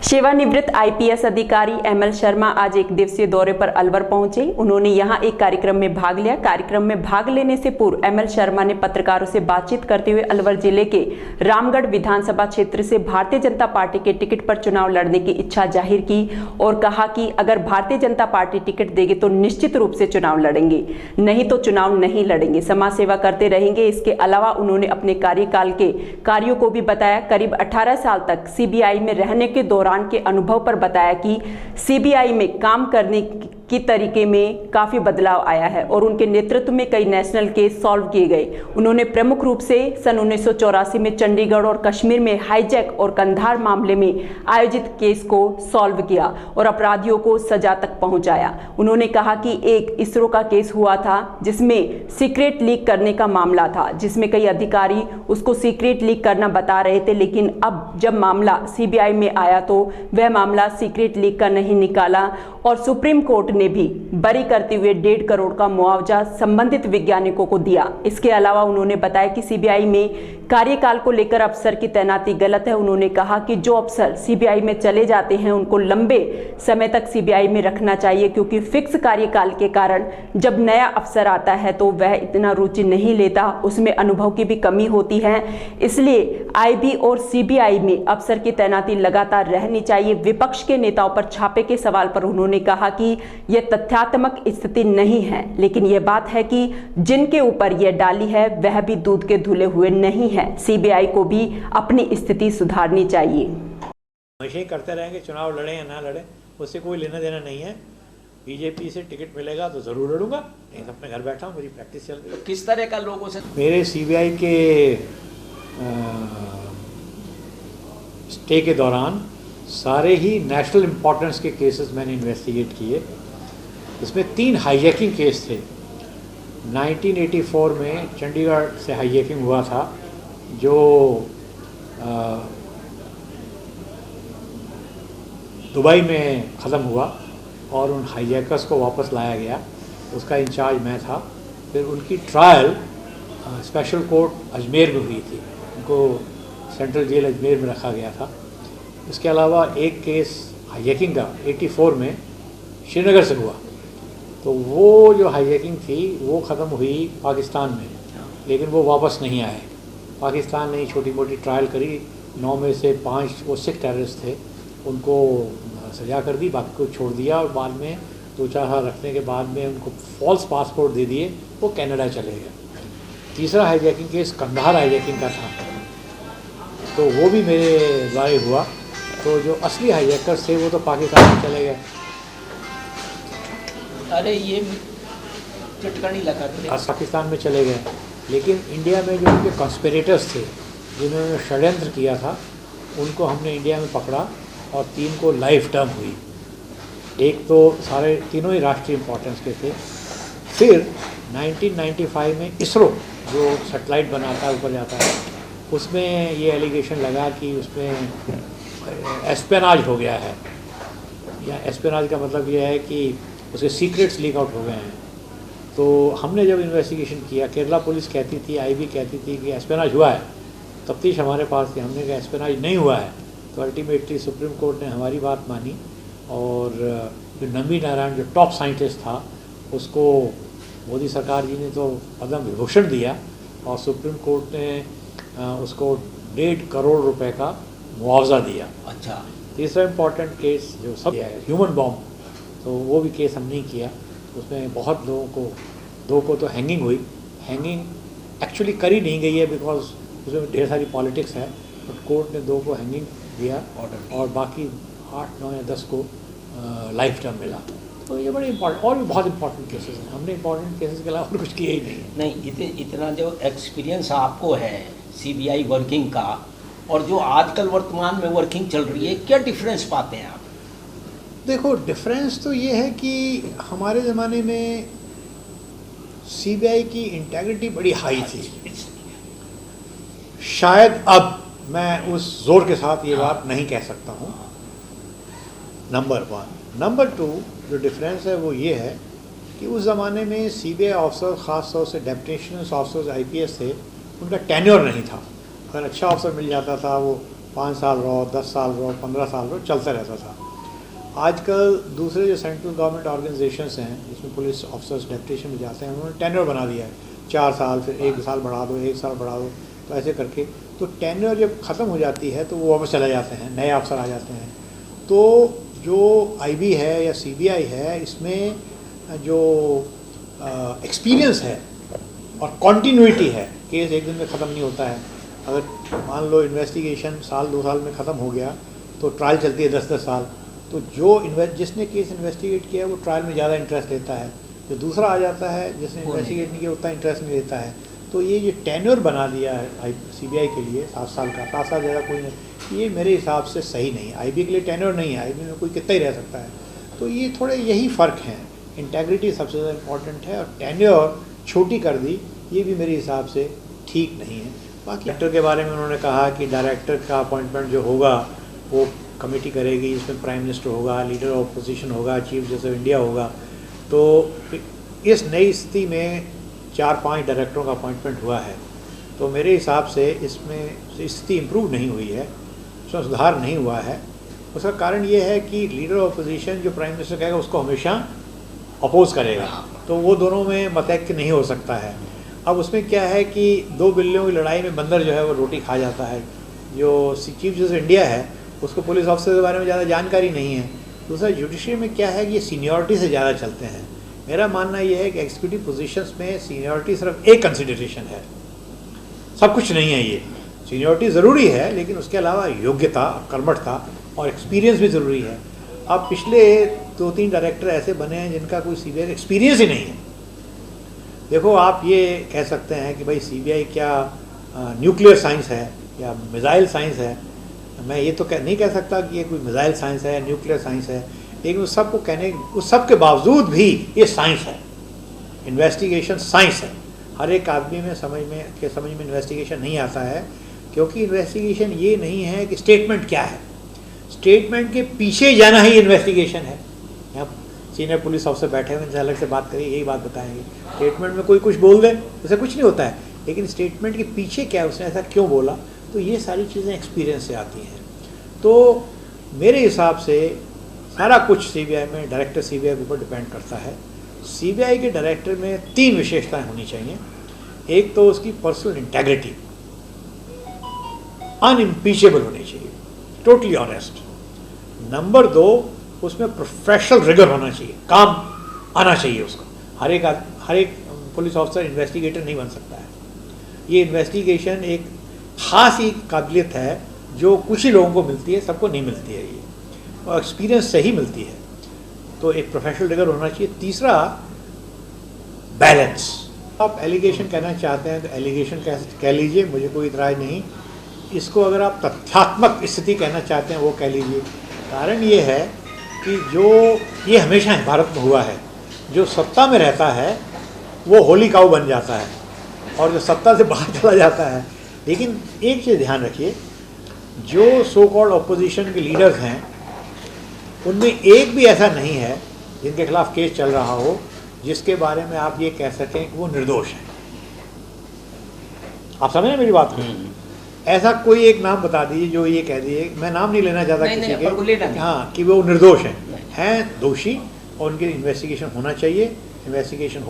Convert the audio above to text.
सेवानिवृत्त आईपीएस अधिकारी एमएल शर्मा आज एक दिवसीय दौरे पर अलवर पहुंचे। उन्होंने यहां एक कार्यक्रम में भाग लिया। कार्यक्रम में भाग लेने से पूर्व एमएल शर्मा ने पत्रकारों से बातचीत करते हुए अलवर जिले के रामगढ़ विधानसभा क्षेत्र से भारतीय जनता पार्टी के टिकट पर चुनाव लड़ने की इच्छा जाहिर की और कहा कि अगर भारतीय जनता पार्टी टिकट देगी तो निश्चित रूप से चुनाव लड़ेंगे, नहीं तो चुनाव नहीं लड़ेंगे, समाज सेवा करते रहेंगे। इसके अलावा उन्होंने अपने कार्यकाल के कार्यों को भी बताया। करीब 18 साल तक सीबीआई में रहने के दौरान के अनुभव पर बताया कि सीबीआई में काम करने की तरीके में काफी बदलाव आया है और उनके नेतृत्व में कई नेशनल केस सॉल्व किए गए। उन्होंने प्रमुख रूप से सन 1984 में चंडीगढ़ और कश्मीर में हाईजैक और कंधार मामले में आयोजित केस को सॉल्व किया और अपराधियों को सजा तक पहुंचाया। उन्होंने कहा कि एक इसरो का केस हुआ था जिसमें सीक्रेट लीक करने का मामला था, जिसमें कई अधिकारी उसको सीक्रेट लीक करना बता रहे थे, लेकिन अब जब मामला सीबीआई में आया तो वह मामला सीक्रेट लीक का नहीं निकाला और सुप्रीम कोर्ट ने भी बरी करते हुए 1.5 करोड़ का मुआवजा संबंधित वैज्ञानिकों को दिया। इसके अलावा उन्होंने बताया कि सीबीआई में कार्यकाल को लेकर अफसर की तैनाती गलत है। उन्होंने कहा कि जो अफसर सीबीआई में चले जाते हैं उनको लंबे समय तक सीबीआई में रखना चाहिए, क्योंकि फिक्स कार्यकाल के कारण जब नया अफसर आता है तो वह इतना रुचि नहीं लेता, उसमें अनुभव की भी कमी होती है। इसलिए आईबी और सीबीआई में अफसर की तैनाती लगातार रहनी चाहिए। विपक्ष के नेताओं पर छापे के सवाल पर उन्होंने कहा कि यह तथ्यात्मक स्थिति नहीं है, लेकिन यह बात है कि जिनके ऊपर यह डाली है वह भी दूध के धुले हुए नहीं है। सीबीआई को भी अपनी स्थिति सुधारनी चाहिए। हमेशा करते रहेंगे, चुनाव लड़े या ना लड़े उससे कोई लेना देना नहीं है। बीजेपी से टिकट मिलेगा तो जरूर लड़ूंगा, नहीं तो अपने घर बैठा हूँ, मेरी प्रैक्टिस चल रही है। किस तरह का लोगों से मेरे सीबीआई के स्टे के दौरान सारे ही नेशनल इम्पोर्टेंस के केसेस मैंने इन्वेस्टिगेट किए। इसमें 3 हाईजैकिंग केस थे। 1984 में चंडीगढ़ से हाईजैकिंग हुआ था जो दुबई में ख़त्म हुआ और उन हाईजैकर्स को वापस लाया गया, उसका इंचार्ज मैं था। फिर उनकी ट्रायल स्पेशल कोर्ट अजमेर में हुई थी, उनको सेंट्रल जेल अजमेर में रखा गया था। इसके अलावा एक केस हाईजैकिंग का 84 में श्रीनगर से हुआ, तो वो जो हाईजैकिंग थी वो ख़त्म हुई पाकिस्तान में, लेकिन वो वापस नहीं आए। पाकिस्तान ने छोटी मोटी ट्रायल करी, 9 में से 5 वो सिख टेररिस्ट थे, उनको सजा कर दी, बाकी को छोड़ दिया और बाद में 2-4 साल रखने के बाद में उनको फॉल्स पासपोर्ट दे दिए, वो कनाडा चले गए। तीसरा हाईजैकिंग केस कंधार हाईजैकिंग का था, तो वो भी मेरे द्वारा हुआ। तो जो असली हाईजैकर्स थे वो तो पाकिस्तान में चले गए। अरे ये चटकनी लगा पाकिस्तान में चले गए, लेकिन इंडिया में जो उनके कॉन्स्पिरेटर्स थे जिन्होंने षड्यंत्र किया था उनको हमने इंडिया में पकड़ा और 3 को लाइफ टर्म हुई। एक तो सारे तीनों ही राष्ट्रीय इम्पोर्टेंस के थे। फिर 1995 में इसरो जो सैटेलाइट बनाता है, ऊपर जाता है, उसमें ये एलिगेशन लगा कि उसमें एस्पेनाज हो गया है, या एस्पेनाज का मतलब ये है कि उसके सीक्रेट्स लीक आउट हो गए हैं। तो हमने जब इन्वेस्टिगेशन किया, केरला पुलिस कहती थी, आईबी कहती थी कि एस्पेनाज हुआ है, तफ्तीश हमारे पास थी, हमने कहा एस्पेनाज नहीं हुआ है। तो अल्टीमेटली सुप्रीम कोर्ट ने हमारी बात मानी और जो नंबी नारायण जो टॉप साइंटिस्ट था उसको मोदी सरकार जी ने तो पद्म विभूषण दिया और सुप्रीम कोर्ट ने उसको 1.5 करोड़ रुपए का मुआवजा दिया। अच्छा, तीसरा इम्पॉर्टेंट केस जो सब ह्यूमन बॉम्ब, तो वो भी केस हम नहीं किया। उसमें बहुत लोगों को, 2 को तो हैंगिंग हुई। हैंगिंग एक्चुअली करी नहीं गई है बिकॉज उसमें ढेर सारी पॉलिटिक्स है, बट कोर्ट ने 2 को हैंगिंग दिया और बाकी 8, 9 या 10 को लाइफ टर्म मिला। तो ये बड़े इंपॉर्टेंट, और भी बहुत इंपॉर्टेंट केसेस हैं। हमने इंपॉर्टेंट केसेस के अलावा और कुछ किया ही नहीं। नहीं, इतना जो एक्सपीरियंस आपको है सीबीआई वर्किंग का और जो आजकल वर्तमान में वर्किंग चल रही है, क्या डिफरेंस पाते हैं आप? देखो, डिफरेंस तो ये है कि हमारे ज़माने में सीबीआई की इंटेग्रिटी बड़ी हाई थी। शायद अब मैं उस जोर के साथ ये बात नहीं कह सकता हूँ, नंबर 1। नंबर 2 जो डिफरेंस है वो ये है कि उस ज़माने में सीबीआई ऑफिसर, ख़ास तौर से डेप्यूटेशन ऑफिसर्स आईपीएस थे, उनका टेन्योर नहीं था। अगर अच्छा अफसर मिल जाता था वो 5 साल रहो, 10 साल रहो, 15 साल रहो, चलता रहता था। आजकल दूसरे जो सेंट्रल गवर्नमेंट ऑर्गेनाइजेशंस हैं जिसमें पुलिस ऑफिसर्स डेप्यूटेशन में जाते हैं, उन्होंने टेन्योर बना दिया है 4 साल, फिर 1 साल बढ़ा दो, 1 साल बढ़ा दो, तो ऐसे करके तो टेन्योर जब ख़त्म हो जाती है तो वो वापस चले जाते हैं, नए अफसर आ जाते हैं। तो जो आईबी है या सीबीआई है, इसमें जो एक्सपीरियंस है और कॉन्टीन्यूटी है, केस एक दिन में ख़त्म नहीं होता है। अगर मान लो इन्वेस्टिगेशन साल 2 साल में ख़त्म हो गया तो ट्रायल चलती है 10-10 साल। तो जिसने केस इन्वेस्टिगेट किया वो ट्रायल में ज़्यादा इंटरेस्ट लेता है, जो दूसरा आ जाता है जिसने इन्वेस्टिगेट नहीं किया उतना इंटरेस्ट नहीं लेता है। तो ये टेन्योर बना दिया है सीबीआई के लिए 7 साल का, 7 साल ज़्यादा कोई नहीं, ये मेरे हिसाब से सही नहीं है। आईबी के लिए टेन्योर नहीं है, आईबी में कोई कितना ही रह सकता है। तो ये थोड़े यही फ़र्क हैं, इंटेग्रिटी सबसे ज़्यादा इम्पॉर्टेंट है, और टेन्योर छोटी कर दी ये भी मेरे हिसाब से ठीक नहीं है। बाकी डायरेक्टर के बारे में उन्होंने कहा कि डायरेक्टर का अपॉइंटमेंट जो होगा वो कमेटी करेगी, इसमें प्राइम मिनिस्टर होगा, लीडर ऑफ अपोजिशन होगा, चीफ जस्टिस ऑफ इंडिया होगा। तो इस नई स्थिति में 4-5 डायरेक्टरों का अपॉइंटमेंट हुआ है, तो मेरे हिसाब से इसमें स्थिति इम्प्रूव नहीं हुई है, उसमें सुधार नहीं हुआ है। उसका कारण ये है कि लीडर ऑफ अपोजिशन जो प्राइम मिनिस्टर कहेगा उसको हमेशा अपोज करेगा, तो वो दोनों में मतैक्य नहीं हो सकता है। अब उसमें क्या है कि 2 बिल्लियों की लड़ाई में बंदर जो है वो रोटी खा जाता है। जो चीफ जस्टिस इंडिया है उसको पुलिस ऑफिसर के बारे में ज़्यादा जानकारी नहीं है। दूसरा, जुडिशरी में क्या है कि ये सीनियरिटी से ज़्यादा चलते हैं। मेरा मानना ये है कि एग्जीक्यूटिव पोजीशंस में सीनियरिटी सिर्फ एक कंसिडरेशन है, सब कुछ नहीं है। ये सीनियरिटी ज़रूरी है, लेकिन उसके अलावा योग्यता, कर्मठता और एक्सपीरियंस भी ज़रूरी है। अब पिछले 2-3 डायरेक्टर ऐसे बने हैं जिनका कोई सीबीआई एक्सपीरियंस ही नहीं है। देखो, आप ये कह सकते हैं कि भाई सीबीआई क्या न्यूक्लियर साइंस है या मिसाइल साइंस है। मैं ये तो नहीं कह सकता कि ये कोई मिसाइल साइंस है, न्यूक्लियर साइंस है, लेकिन उस सब के बावजूद भी ये साइंस है, इन्वेस्टिगेशन साइंस है। हर एक आदमी में समझ में इन्वेस्टिगेशन नहीं आता है, क्योंकि इन्वेस्टिगेशन ये नहीं है कि स्टेटमेंट क्या है, स्टेटमेंट के पीछे जाना ही इन्वेस्टिगेशन है। यहाँ सीनियर पुलिस ऑफिसर बैठे हुए, उनसे अलग से बात करिए, यही बात बताएंगे। स्टेटमेंट में कोई कुछ बोल दे, उससे कुछ नहीं होता है, लेकिन स्टेटमेंट के पीछे क्या है, उसने ऐसा क्यों बोला, तो ये सारी चीज़ें एक्सपीरियंस से आती हैं। तो मेरे हिसाब से सारा कुछ सीबीआई में, डायरेक्टर सीबीआई के ऊपर डिपेंड करता है। सीबीआई के डायरेक्टर में 3 विशेषताएं होनी चाहिए। एक तो उसकी पर्सनल इंटेग्रिटी अनइम्पीचेबल होनी चाहिए, टोटली ऑनेस्ट। नंबर 2, उसमें प्रोफेशनल रिगर होना चाहिए, काम आना चाहिए उसका। हर एक पुलिस ऑफिसर इन्वेस्टिगेटर नहीं बन सकता है। ये इन्वेस्टिगेशन एक ख़ास ही काबिलियत है जो कुछ ही लोगों को मिलती है, सबको नहीं मिलती है ये, और एक्सपीरियंस से ही मिलती है। तो एक प्रोफेशनल रिगर होना चाहिए। तीसरा, बैलेंस। आप एलिगेशन कहना चाहते हैं तो एलिगेशन कह लीजिए, मुझे कोई इतराज़ नहीं। इसको अगर आप तथ्यात्मक स्थिति कहना चाहते हैं वो कह लीजिए। कारण ये है कि जो ये हमेशा भारत में हुआ है, जो सत्ता में रहता है वो होली काऊ बन जाता है और जो सत्ता से बाहर चला जाता है। लेकिन एक चीज़ ध्यान रखिए, जो सो कॉल्ड अपोजिशन के लीडर्स हैं उनमें एक भी ऐसा नहीं है जिनके खिलाफ केस चल रहा हो जिसके बारे में आप ये कह सकें कि वो निर्दोष है। आप समझ रहे मेरी बात को? ऐसा कोई एक नाम बता दीजिए जो ये कह दीजिए, मैं नाम नहीं लेना चाहता किसी के, हाँ, कि वो निर्दोष हैं दोषी, और उनकी इन्वेस्टिगेशन होना चाहिए। इन्वेस्टिगेशन हो